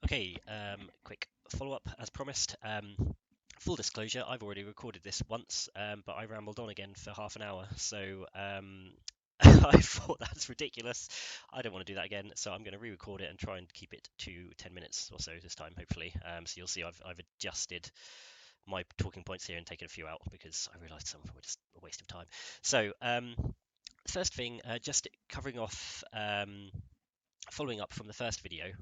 Okay, quick follow-up as promised. Full disclosure, I've already recorded this once, but I rambled on again for half an hour, so I thought that's ridiculous. I don't want to do that again, so I'm going to re-record it and try and keep it to 10 minutes or so this time, hopefully. So you'll see I've adjusted my talking points here and taken a few out because I realised some were just a waste of time. So first thing, just covering off, following up from the first video.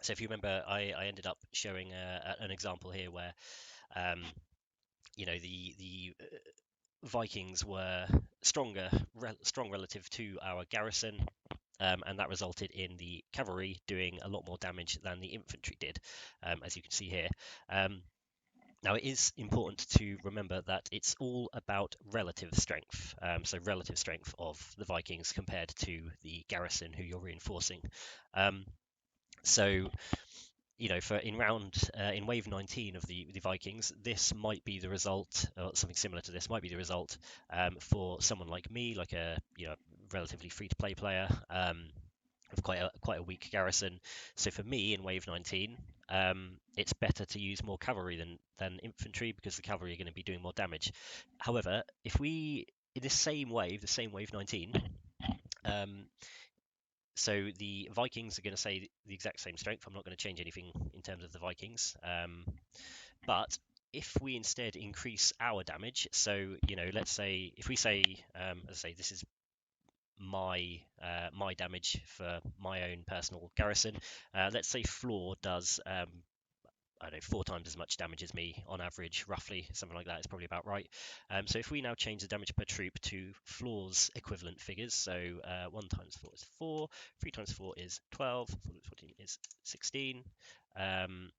So if you remember, I ended up showing an example here where um, the Vikings were strong relative to our garrison, and that resulted in the cavalry doing a lot more damage than the infantry did, as you can see here. Now, it is important to remember that it's all about relative strength, so relative strength of the Vikings compared to the garrison who you're reinforcing. So for in wave 19 of the Vikings, this might be the result, or something similar to this might be the result for someone like me, like a relatively free-to-play player with quite a weak garrison. So for me in wave 19, it's better to use more cavalry than infantry because the cavalry are going to be doing more damage. However, if we in the same wave 19, um, so the Vikings are going to say the exact same strength. I'm not going to change anything in terms of the Vikings. But if we instead increase our damage, so let's say if we say, as I say, this is my damage for my own personal garrison. Let's say Floor does I don't know, 4 times as much damage as me on average, roughly, something like that is probably about right. So if we now change the damage per troop to Floor's equivalent figures, so 1 times 4 is 4, 3 times 4 is 12, 4 times 14 is 16. Then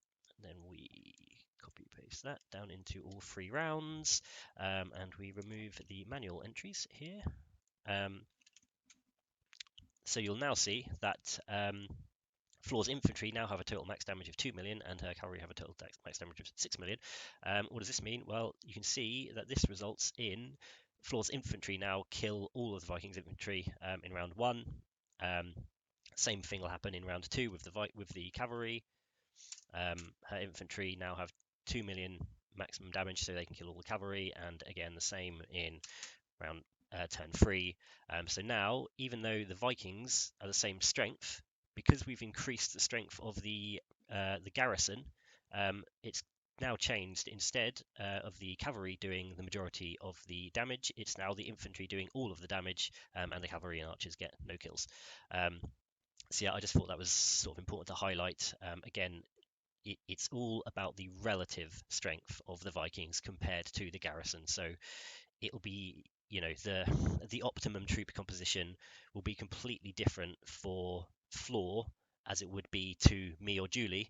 we copy paste that down into all 3 rounds, and we remove the manual entries here. So you'll now see that Floor's infantry now have a total max damage of 2 million, and her cavalry have a total max damage of 6 million. What does this mean? Well, you can see that this results in Floor's infantry now kill all of the Vikings' infantry in round 1. Same thing will happen in round 2 with the cavalry. Her infantry now have 2 million maximum damage, so they can kill all the cavalry, and again the same in round turn 3. So now, even though the Vikings are the same strength, because we've increased the strength of the garrison, it's now changed. Instead of the cavalry doing the majority of the damage, it's now the infantry doing all of the damage, and the cavalry and archers get no kills. So yeah, I just thought that was sort of important to highlight. Again, it's all about the relative strength of the Vikings compared to the garrison. So it'll be the optimum troop composition will be completely different for Floor as it would be to me or Julie,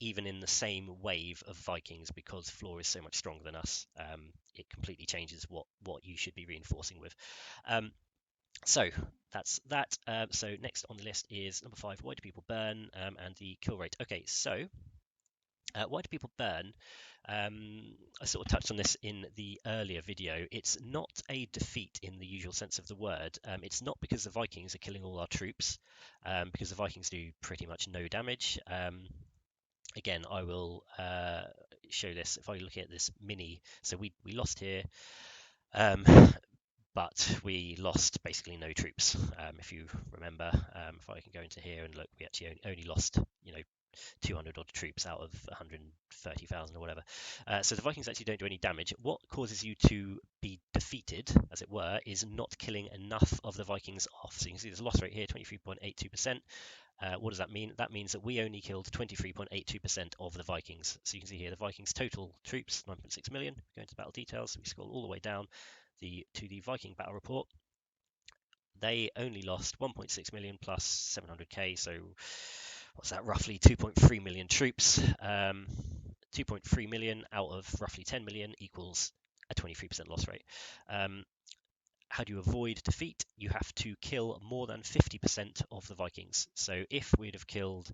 even in the same wave of Vikings, because Floor is so much stronger than us. It completely changes what you should be reinforcing with. So that's that. So next on the list is number 5. Why do people burn, and the kill rate? Okay, so why do people burn? I sort of touched on this in the earlier video. It's not a defeat in the usual sense of the word. It's not because the Vikings are killing all our troops, because the Vikings do pretty much no damage. Again, I will show this if I look at this mini. So we lost here, but we lost basically no troops. If you remember, if I can go into here and look, we actually only lost 200 odd troops out of 130,000 or whatever. So the Vikings actually don't do any damage. What causes you to be defeated, as it were, is not killing enough of the Vikings off. So you can see there's a loss rate here, 23.82%. What does that mean? That means that we only killed 23.82% of the Vikings. So you can see here the Vikings' total troops, 9.6 million. Go into battle details. We scroll all the way down to the Viking battle report. They only lost 1.6 million plus 700k, so what's that, roughly 2.3 million troops. 2.3 million out of roughly 10 million equals a 23% loss rate. How do you avoid defeat? You have to kill more than 50% of the Vikings. So if we'd have killed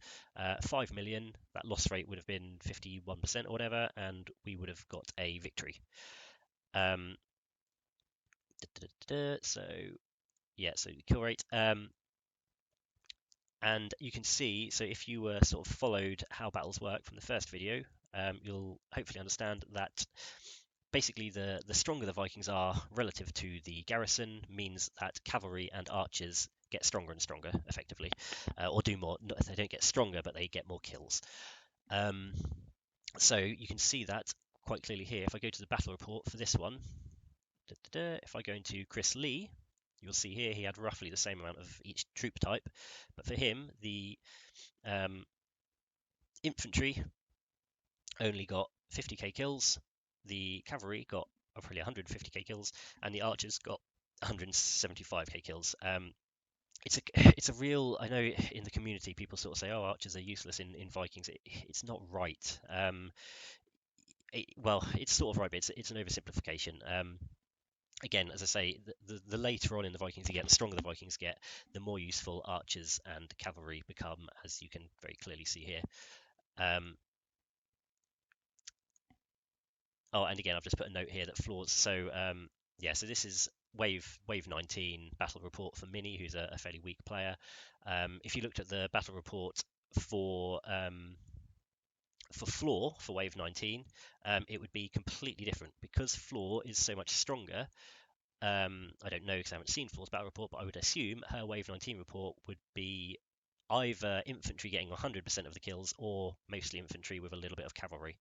5 million, that loss rate would have been 51% or whatever, and we would have got a victory. So yeah, so the kill rate. And you can see, so if you were sort of followed how battles work from the first video, you'll hopefully understand that basically the stronger the Vikings are relative to the garrison means that cavalry and archers get stronger and stronger effectively, or do more. They don't get stronger, but they get more kills. Um, so you can see that quite clearly here. If I go to the battle report for this one, if I go into Chris Lee, you'll see here he had roughly the same amount of each troop type, but for him the infantry only got 50k kills, the cavalry got probably 150k kills, and the archers got 175k kills. It's a real, I know in the community people sort of say, oh, archers are useless in Vikings. It's not right. Well, it's sort of right, but it's an oversimplification. Again, as I say, the later on in the Vikings you get, the stronger the Vikings get, the more useful archers and cavalry become, as you can very clearly see here. Oh, and again, I've just put a note here that flaws. So yeah, so this is wave 19 battle report for Mini, who's a fairly weak player. If you looked at the battle report for Floor for wave 19, it would be completely different because Floor is so much stronger. I don't know because I haven't seen Floor's battle report, but I would assume her wave 19 report would be either infantry getting 100% of the kills or mostly infantry with a little bit of cavalry.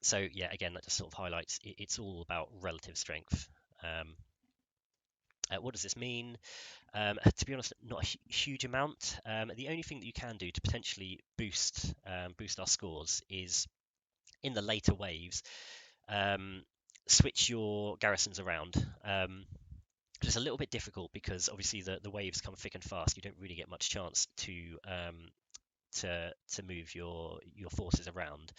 So yeah, again, that just sort of highlights it's all about relative strength. What does this mean? To be honest, not a huge amount. The only thing that you can do to potentially boost our scores is in the later waves, switch your garrisons around. It's a little bit difficult because obviously the waves come thick and fast. You don't really get much chance to move your forces around.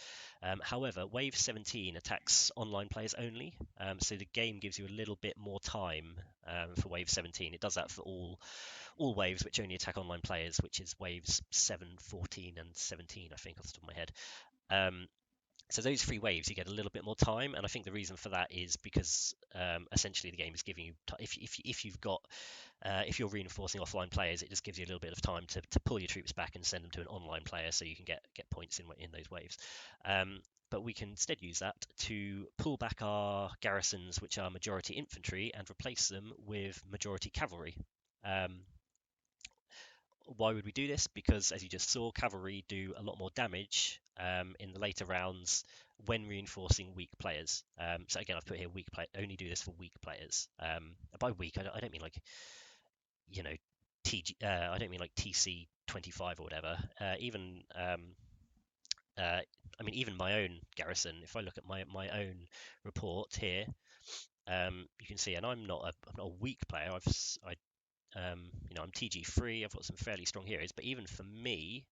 However, Wave 17 attacks online players only, so the game gives you a little bit more time for Wave 17. It does that for all waves which only attack online players, which is waves 7, 14, and 17, I think, off the top of my head. So those 3 waves, you get a little bit more time, and I think the reason for that is because essentially the game is giving you if you're reinforcing offline players, it just gives you a little bit of time to pull your troops back and send them to an online player, so you can get points in those waves. But we can instead use that to pull back our garrisons, which are majority infantry, and replace them with majority cavalry. Why would we do this? Because, as you just saw, cavalry do a lot more damage in the later rounds when reinforcing weak players. So again, I've put here weak play. Only do this for weak players. By weak, I don't mean like, you know, I don't mean like TC 25 or whatever. I mean, even my own garrison. If I look at my own report here, you can see, and I'm not a weak player. I'm TG3. I've got some fairly strong heroes, but even for me,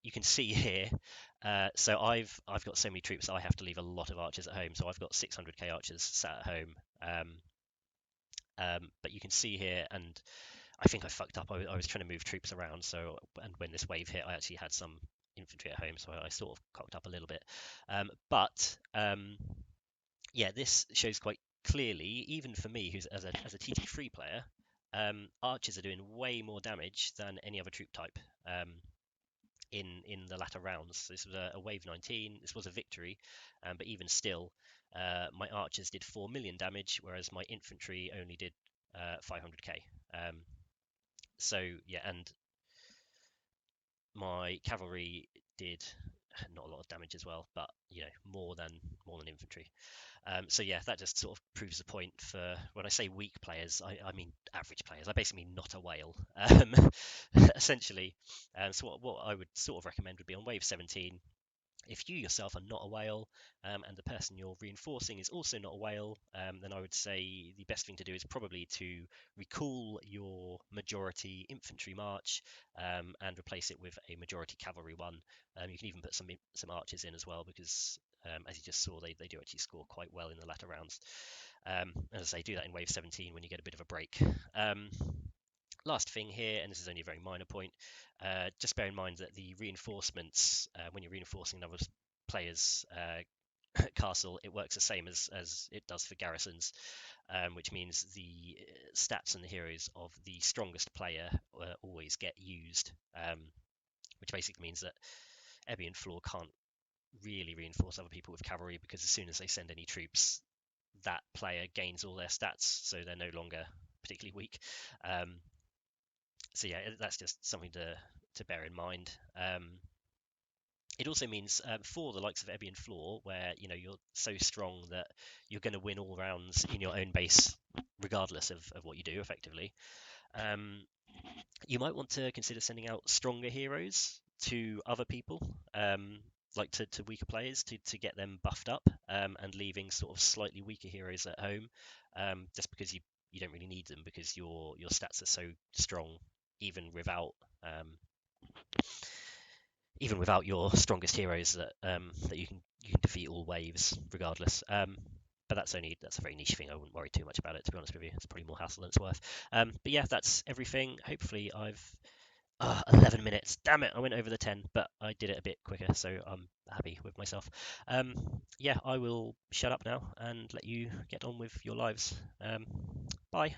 you can see here. So I've got so many troops that I have to leave a lot of archers at home. So I've got 600k archers sat at home. But you can see here, and I think I fucked up. I was trying to move troops around. So, and when this wave hit, I actually had some infantry at home, so I sort of cocked up a little bit. Yeah, this shows quite clearly, even for me, who's as a TT3 player, archers are doing way more damage than any other troop type in the latter rounds. This was a wave 19. This was a victory, but even still, my archers did 4 million damage, whereas my infantry only did 500k. So yeah, and my cavalry did not a lot of damage as well, but more than infantry. So yeah, that just sort of proves the point for when I say weak players, I mean average players. I basically mean not a whale, essentially. So what I would sort of recommend would be on wave 17. If you yourself are not a whale, and the person you're reinforcing is also not a whale, then I would say the best thing to do is probably to recall your majority infantry march and replace it with a majority cavalry one. You can even put some archers in as well, because as you just saw, they do actually score quite well in the latter rounds. As I say, do that in wave 17 when you get a bit of a break. Last thing here, and this is only a very minor point, just bear in mind that the reinforcements, when you're reinforcing another player's castle, it works the same as it does for garrisons, which means the stats and the heroes of the strongest player always get used, which basically means that Ebby and Floor can't really reinforce other people with cavalry because as soon as they send any troops, that player gains all their stats, so they're no longer particularly weak. So yeah, that's just something to bear in mind. It also means for the likes of Ebby and Floor, where you're so strong that you're going to win all rounds in your own base, regardless of what you do, effectively. Um, you might want to consider sending out stronger heroes to other people, like to weaker players, to get them buffed up, and leaving sort of slightly weaker heroes at home, just because you don't really need them because your stats are so strong, even without even without your strongest heroes that you can defeat all waves regardless. But that's a very niche thing. I wouldn't worry too much about it, to be honest with you. It's probably more hassle than it's worth. But yeah, that's everything. Hopefully, I've 11 minutes. Damn it, I went over the 10, but I did it a bit quicker, so I'm happy with myself. Yeah, I will shut up now and let you get on with your lives. Bye.